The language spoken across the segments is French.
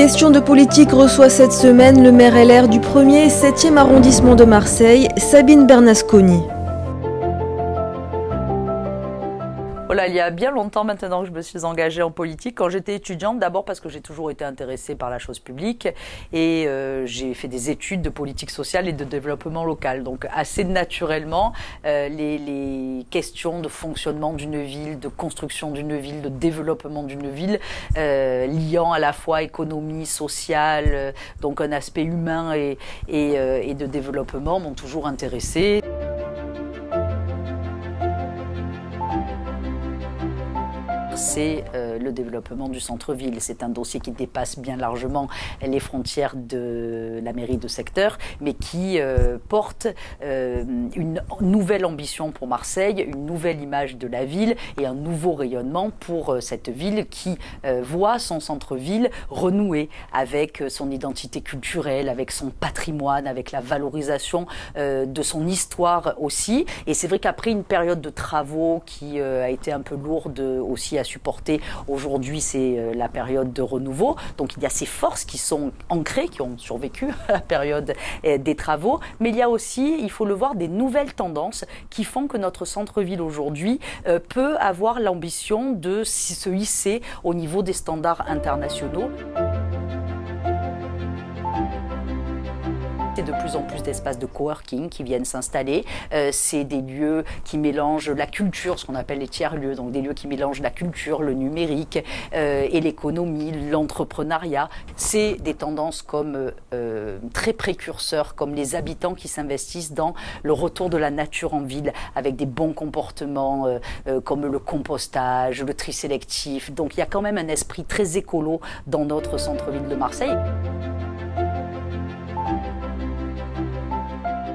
Question de politique reçoit cette semaine le maire LR du 1er et 7e arrondissement de Marseille, Sabine Bernasconi. Voilà, il y a bien longtemps maintenant que je me suis engagée en politique. Quand j'étais étudiante, d'abord parce que j'ai toujours été intéressée par la chose publique et j'ai fait des études de politique sociale et de développement local. Donc assez naturellement, les questions de fonctionnement d'une ville, de construction d'une ville, de développement d'une ville, liant à la fois économie, sociale, donc un aspect humain et de développement m'ont toujours intéressée. C'est le développement du centre-ville. C'est un dossier qui dépasse bien largement les frontières de la mairie de secteur, mais qui porte une nouvelle ambition pour Marseille, une nouvelle image de la ville et un nouveau rayonnement pour cette ville qui voit son centre-ville renouer avec son identité culturelle, avec son patrimoine, avec la valorisation de son histoire aussi. Et c'est vrai qu'après une période de travaux qui a été un peu lourde aussi à supporter. Aujourd'hui, c'est la période de renouveau. Donc, il y a ces forces qui sont ancrées, qui ont survécu à la période des travaux. Mais il y a aussi, il faut le voir, des nouvelles tendances qui font que notre centre-ville aujourd'hui peut avoir l'ambition de se hisser au niveau des standards internationaux. C'est de plus en plus d'espaces de coworking qui viennent s'installer. C'est des lieux qui mélangent la culture, ce qu'on appelle les tiers-lieux, donc des lieux qui mélangent la culture, le numérique et l'économie, l'entrepreneuriat. C'est des tendances comme très précurseurs, comme les habitants qui s'investissent dans le retour de la nature en ville avec des bons comportements comme le compostage, le tri sélectif. Donc il y a quand même un esprit très écolo dans notre centre-ville de Marseille.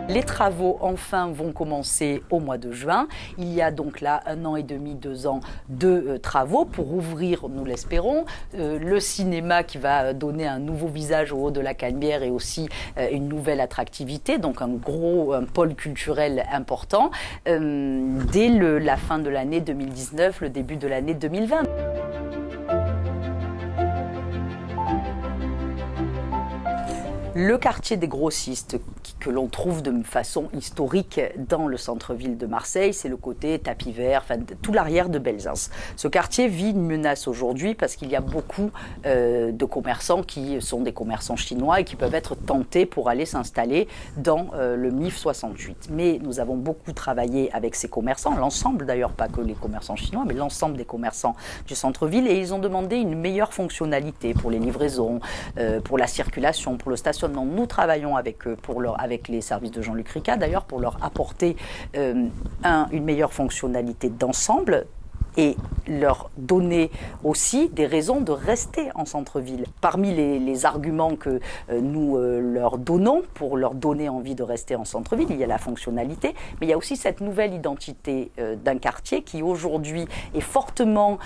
Les travaux, enfin, vont commencer au mois de juin. Il y a donc là 1 an et demi, 2 ans de travaux pour ouvrir, nous l'espérons, le cinéma qui va donner un nouveau visage au haut de la Canebière et aussi une nouvelle attractivité, donc un pôle culturel important, dès la fin de l'année 2019, le début de l'année 2020. Le quartier des grossistes que l'on trouve de façon historique dans le centre-ville de Marseille, c'est le côté tapis vert, enfin tout l'arrière de Belzins. Ce quartier vit une menace aujourd'hui parce qu'il y a beaucoup de commerçants qui sont des commerçants chinois et qui peuvent être tentés pour aller s'installer dans le MIF 68. Mais nous avons beaucoup travaillé avec ces commerçants, l'ensemble d'ailleurs, pas que les commerçants chinois, mais l'ensemble des commerçants du centre-ville, et ils ont demandé une meilleure fonctionnalité pour les livraisons, pour la circulation, pour le stationnement. Nous travaillons avec eux, avec les services de Jean-Luc Ricard d'ailleurs, pour leur apporter une meilleure fonctionnalité d'ensemble et leur donner aussi des raisons de rester en centre-ville. Parmi les arguments que nous leur donnons pour leur donner envie de rester en centre-ville, il y a la fonctionnalité, mais il y a aussi cette nouvelle identité d'un quartier qui aujourd'hui est fortement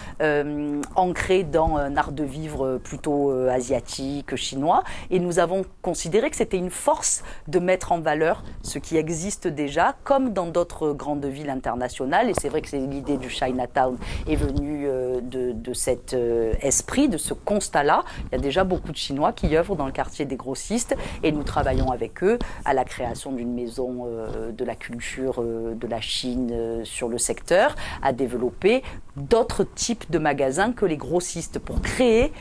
ancré dans un art de vivre plutôt asiatique, chinois, et nous avons considéré que c'était une force de mettre en valeur ce qui existe déjà, comme dans d'autres grandes villes internationales, et c'est vrai que c'est l'idée du Chinatown est venu de cet esprit, de ce constat-là. Il y a déjà beaucoup de Chinois qui œuvrent dans le quartier des grossistes et nous travaillons avec eux à la création d'une maison de la culture de la Chine sur le secteur, à développer d'autres types de magasins que les grossistes pour créer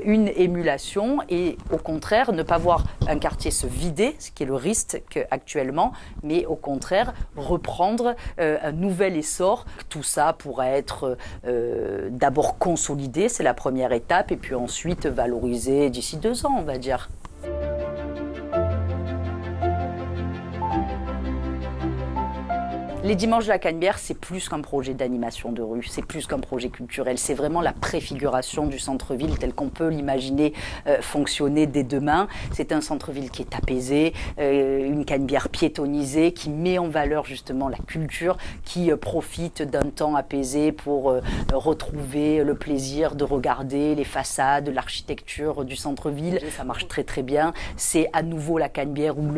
une émulation et au contraire ne pas voir un quartier se vider, ce qui est le risque actuellement, mais au contraire reprendre un nouvel essor. Tout ça pourra être d'abord consolidé, c'est la première étape, et puis ensuite valorisé d'ici 2 ans, on va dire. Les Dimanches de la Canebière, c'est plus qu'un projet d'animation de rue, c'est plus qu'un projet culturel, c'est vraiment la préfiguration du centre-ville tel qu'on peut l'imaginer fonctionner dès demain. C'est un centre-ville qui est apaisé, une Canebière piétonnisée qui met en valeur justement la culture, qui profite d'un temps apaisé pour retrouver le plaisir de regarder les façades, l'architecture du centre-ville. Ça marche très très bien. C'est à nouveau la Canebière où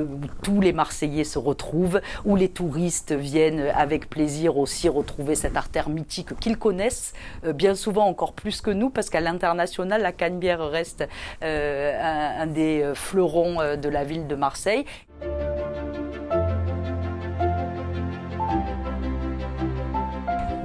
tous les Marseillais se retrouvent, où les touristes viennent viennent avec plaisir aussi retrouver cette artère mythique qu'ils connaissent bien souvent encore plus que nous, parce qu'à l'international, la Canebière reste un des fleurons de la ville de Marseille.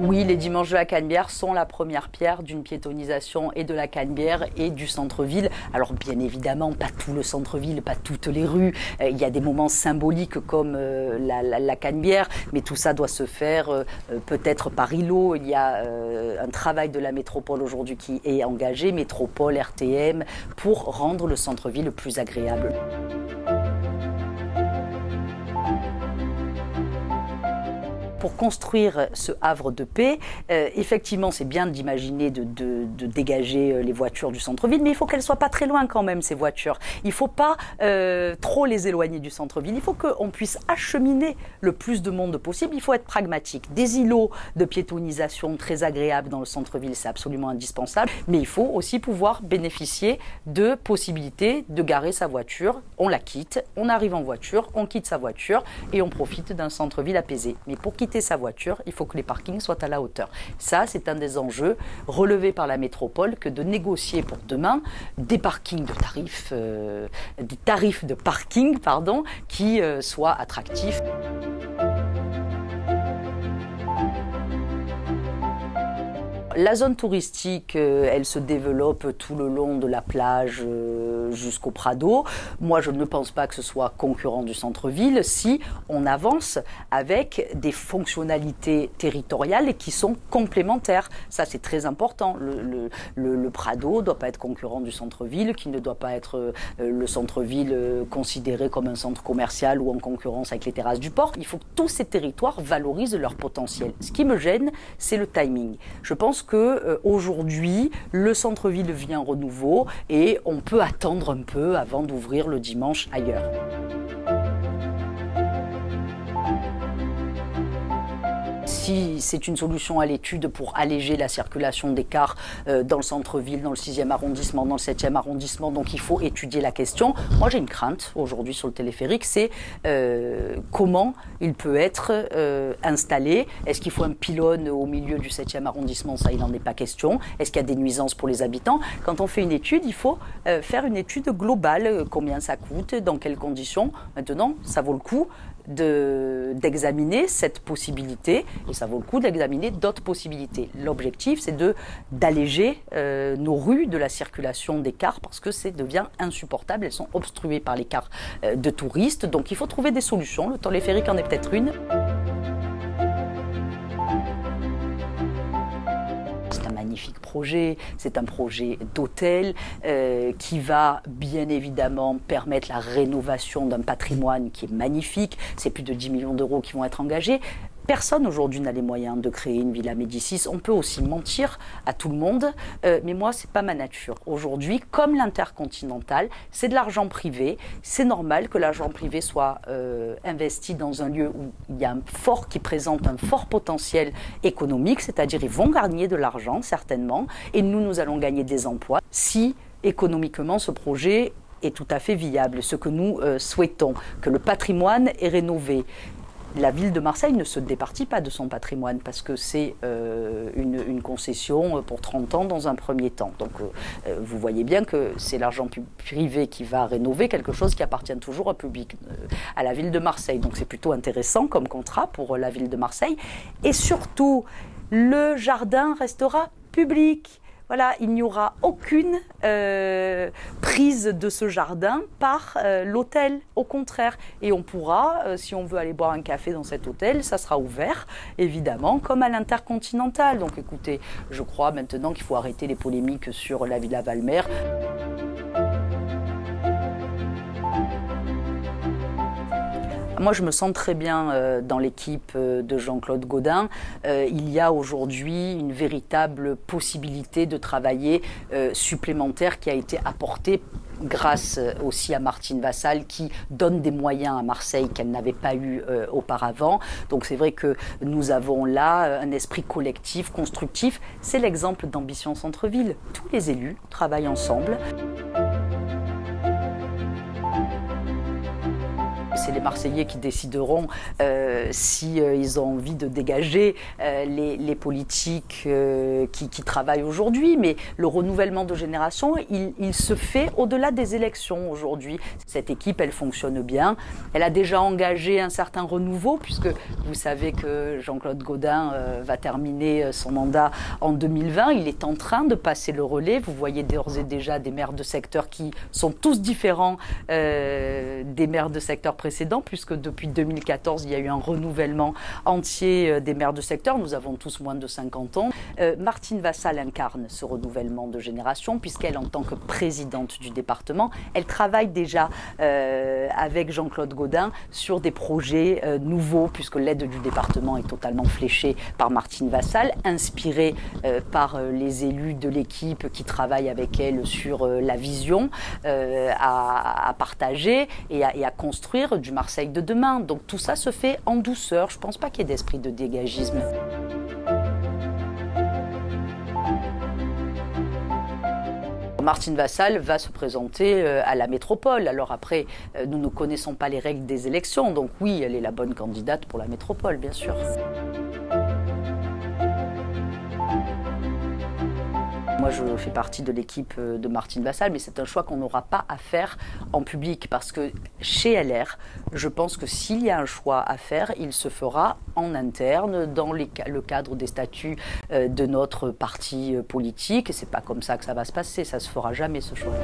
Oui, les dimanches de la Canebière sont la première pierre d'une piétonisation et de la Canebière et du centre-ville. Alors bien évidemment, pas tout le centre-ville, pas toutes les rues. Il y a des moments symboliques comme la Canebière, mais tout ça doit se faire peut-être par îlot. Il y a un travail de la métropole aujourd'hui qui est engagé, métropole, RTM, pour rendre le centre-ville plus agréable. Pour construire ce havre de paix, effectivement, c'est bien d'imaginer de dégager les voitures du centre-ville, mais il faut qu'elles ne soient pas très loin quand même, ces voitures. Il ne faut pas trop les éloigner du centre-ville. Il faut qu'on puisse acheminer le plus de monde possible. Il faut être pragmatique. Des îlots de piétonisation très agréables dans le centre-ville, c'est absolument indispensable, mais il faut aussi pouvoir bénéficier de possibilités de garer sa voiture. On la quitte, on arrive en voiture, on quitte sa voiture et on profite d'un centre-ville apaisé. Mais pour quitter sa voiture, il faut que les parkings soient à la hauteur. Ça, c'est un des enjeux relevés par la métropole, que de négocier pour demain des parkings de tarifs, des tarifs de parking, pardon, qui soient attractifs. La zone touristique, elle se développe tout le long de la plage jusqu'au Prado. Moi, je ne pense pas que ce soit concurrent du centre-ville si on avance avec des fonctionnalités territoriales qui sont complémentaires. Ça, c'est très important. Le Prado ne doit pas être concurrent du centre-ville, qui ne doit pas être le centre-ville considéré comme un centre commercial ou en concurrence avec les terrasses du port. Il faut que tous ces territoires valorisent leur potentiel. Ce qui me gêne, c'est le timing. Je pense qu'aujourd'hui, le centre-ville vit un renouveau et on peut attendre un peu avant d'ouvrir le dimanche ailleurs. Si c'est une solution à l'étude pour alléger la circulation des cars dans le centre-ville, dans le 6e arrondissement, dans le 7e arrondissement, donc il faut étudier la question. Moi, j'ai une crainte aujourd'hui sur le téléphérique, c'est comment il peut être installé. Est-ce qu'il faut un pylône au milieu du 7e arrondissement? Ça, il n'en est pas question. Est-ce qu'il y a des nuisances pour les habitants? Quand on fait une étude, il faut faire une étude globale. Combien ça coûte? Dans quelles conditions? Maintenant, ça vaut le coup d'examiner cette possibilité, et ça vaut le coup d'examiner d'autres possibilités. L'objectif, c'est d'alléger nos rues de la circulation des cars, parce que ça devient insupportable. Elles sont obstruées par les cars de touristes, donc il faut trouver des solutions. Le téléphérique en est peut-être une. Magnifique projet, c'est un projet d'hôtel qui va bien évidemment permettre la rénovation d'un patrimoine qui est magnifique. C'est plus de 10 millions d'euros qui vont être engagés. Personne aujourd'hui n'a les moyens de créer une Villa Médicis. On peut aussi mentir à tout le monde, mais moi, c'est pas ma nature. Aujourd'hui, comme l'Intercontinental, c'est de l'argent privé. C'est normal que l'argent privé soit investi dans un lieu où il y a un fort, qui présente un fort potentiel économique, c'est-à-dire ils vont gagner de l'argent, certainement, et nous allons gagner des emplois si économiquement ce projet est tout à fait viable. Ce que nous souhaitons, que le patrimoine est rénové. La ville de Marseille ne se départit pas de son patrimoine parce que c'est une concession pour 30 ans dans un premier temps. Donc vous voyez bien que c'est l'argent privé qui va rénover quelque chose qui appartient toujours au public, à la ville de Marseille. Donc c'est plutôt intéressant comme contrat pour la ville de Marseille. Et surtout, le jardin restera public. Voilà, il n'y aura aucune prise de ce jardin par l'hôtel, au contraire. Et on pourra, si on veut aller boire un café dans cet hôtel, ça sera ouvert, évidemment, comme à l'Intercontinental. Donc écoutez, je crois maintenant qu'il faut arrêter les polémiques sur la Villa Valmer. Moi, je me sens très bien dans l'équipe de Jean-Claude Gaudin. Il y a aujourd'hui une véritable possibilité de travailler supplémentaire qui a été apportée grâce aussi à Martine Vassal, qui donne des moyens à Marseille qu'elle n'avait pas eu auparavant. Donc c'est vrai que nous avons là un esprit collectif, constructif. C'est l'exemple d'Ambition Centre-Ville. Tous les élus travaillent ensemble. C'est les Marseillais qui décideront si ils ont envie de dégager les politiques qui travaillent aujourd'hui. Mais le renouvellement de génération, il se fait au-delà des élections aujourd'hui. Cette équipe, elle fonctionne bien. Elle a déjà engagé un certain renouveau, puisque vous savez que Jean-Claude Gaudin va terminer son mandat en 2020. Il est en train de passer le relais. Vous voyez d'ores et déjà des maires de secteur qui sont tous différents des maires de secteur précédents, puisque depuis 2014, il y a eu un renouvellement entier des maires de secteur. Nous avons tous moins de 50 ans. Martine Vassal incarne ce renouvellement de génération, puisqu'elle, en tant que présidente du département, elle travaille déjà avec Jean-Claude Gaudin sur des projets nouveaux, puisque l'aide du département est totalement fléchée par Martine Vassal, inspirée par les élus de l'équipe qui travaillent avec elle sur la vision à partager et à construire du Marseille de demain. Donc tout ça se fait en douceur. Je ne pense pas qu'il y ait d'esprit de dégagisme. Martine Vassal va se présenter à la métropole. Alors après, nous ne connaissons pas les règles des élections, donc oui, elle est la bonne candidate pour la métropole, bien sûr. Moi, je fais partie de l'équipe de Martine Vassal, mais c'est un choix qu'on n'aura pas à faire en public, parce que chez LR, je pense que s'il y a un choix à faire, il se fera en interne, dans le cadre des statuts de notre parti politique. Et c'est pas comme ça que ça va se passer, ça se fera jamais, ce choix.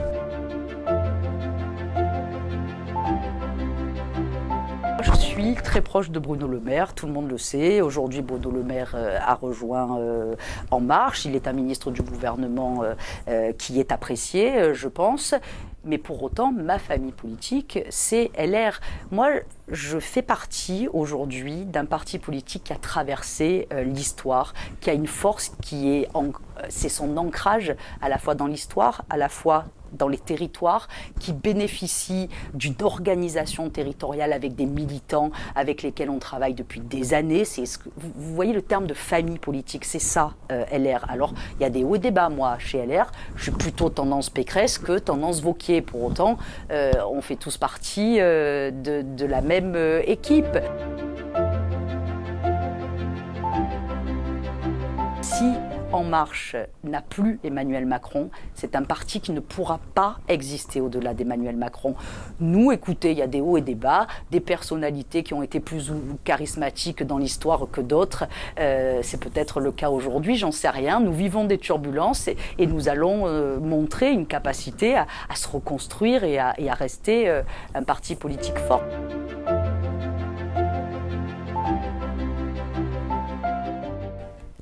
Je suis très proche de Bruno Le Maire, tout le monde le sait. Aujourd'hui, Bruno Le Maire a rejoint En Marche. Il est un ministre du gouvernement qui est apprécié, je pense. Mais pour autant, ma famille politique, c'est LR. Moi, je fais partie aujourd'hui d'un parti politique qui a traversé l'histoire, qui a une force c'est son ancrage à la fois dans l'histoire, à la fois dans les territoires, qui bénéficie d'une organisation territoriale avec des militants avec lesquels on travaille depuis des années. Vous voyez le terme de famille politique, c'est ça LR. Alors il y a des hauts et des bas. Moi, chez LR, je suis plutôt tendance Pécresse que tendance Wauquiez. Pour autant, on fait tous partie de la même équipe. Si En Marche n'a plus Emmanuel Macron, c'est un parti qui ne pourra pas exister au-delà d'Emmanuel Macron. Nous, écoutez, il y a des hauts et des bas, des personnalités qui ont été plus charismatiques dans l'histoire que d'autres. C'est peut-être le cas aujourd'hui, j'en sais rien. Nous vivons des turbulences et nous allons montrer une capacité à se reconstruire et à rester un parti politique fort.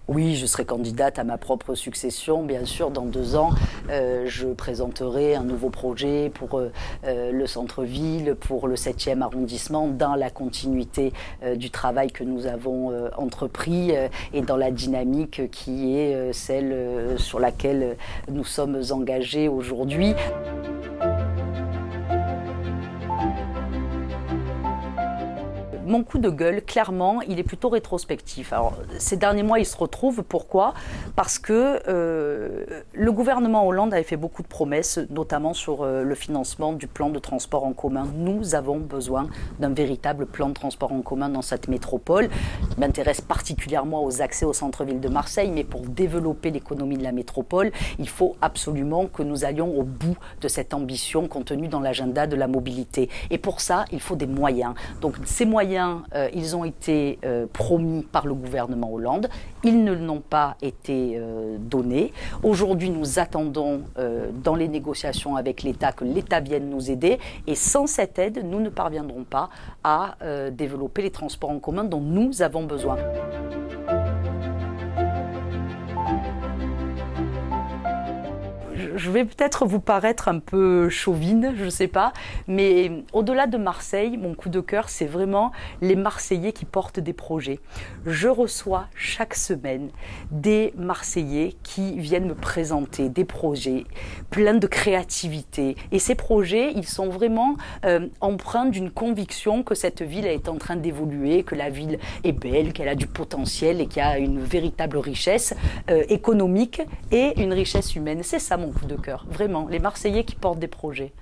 Oui, je serai candidate à ma propre succession. Bien sûr, dans 2 ans, je présenterai un nouveau projet pour le centre-ville, pour le 7e arrondissement, dans la continuité du travail que nous avons entrepris et dans la dynamique qui est celle sur laquelle nous sommes engagés aujourd'hui. Mon coup de gueule, clairement, il est plutôt rétrospectif. Alors, ces derniers mois, il se retrouve. Pourquoi ? Parce que le gouvernement Hollande avait fait beaucoup de promesses, notamment sur le financement du plan de transport en commun. Nous avons besoin d'un véritable plan de transport en commun dans cette métropole. Je m'intéresse particulièrement aux accès au centre-ville de Marseille, mais pour développer l'économie de la métropole, il faut absolument que nous allions au bout de cette ambition contenue dans l'agenda de la mobilité. Et pour ça, il faut des moyens. Donc, ces moyens, ils ont été promis par le gouvernement Hollande. Ils ne l'ont pas été donnés. Aujourd'hui, nous attendons dans les négociations avec l'État que l'État vienne nous aider. Et sans cette aide, nous ne parviendrons pas à développer les transports en commun dont nous avons besoin. Je vais peut-être vous paraître un peu chauvine, je ne sais pas, mais au-delà de Marseille, mon coup de cœur, c'est vraiment les Marseillais qui portent des projets. Je reçois chaque semaine des Marseillais qui viennent me présenter des projets pleins de créativité. Et ces projets, ils sont vraiment empreints d'une conviction que cette ville est en train d'évoluer, que la ville est belle, qu'elle a du potentiel et qu'il y a une véritable richesse économique et une richesse humaine. C'est ça mon coup de cœur, vraiment, les Marseillais qui portent des projets.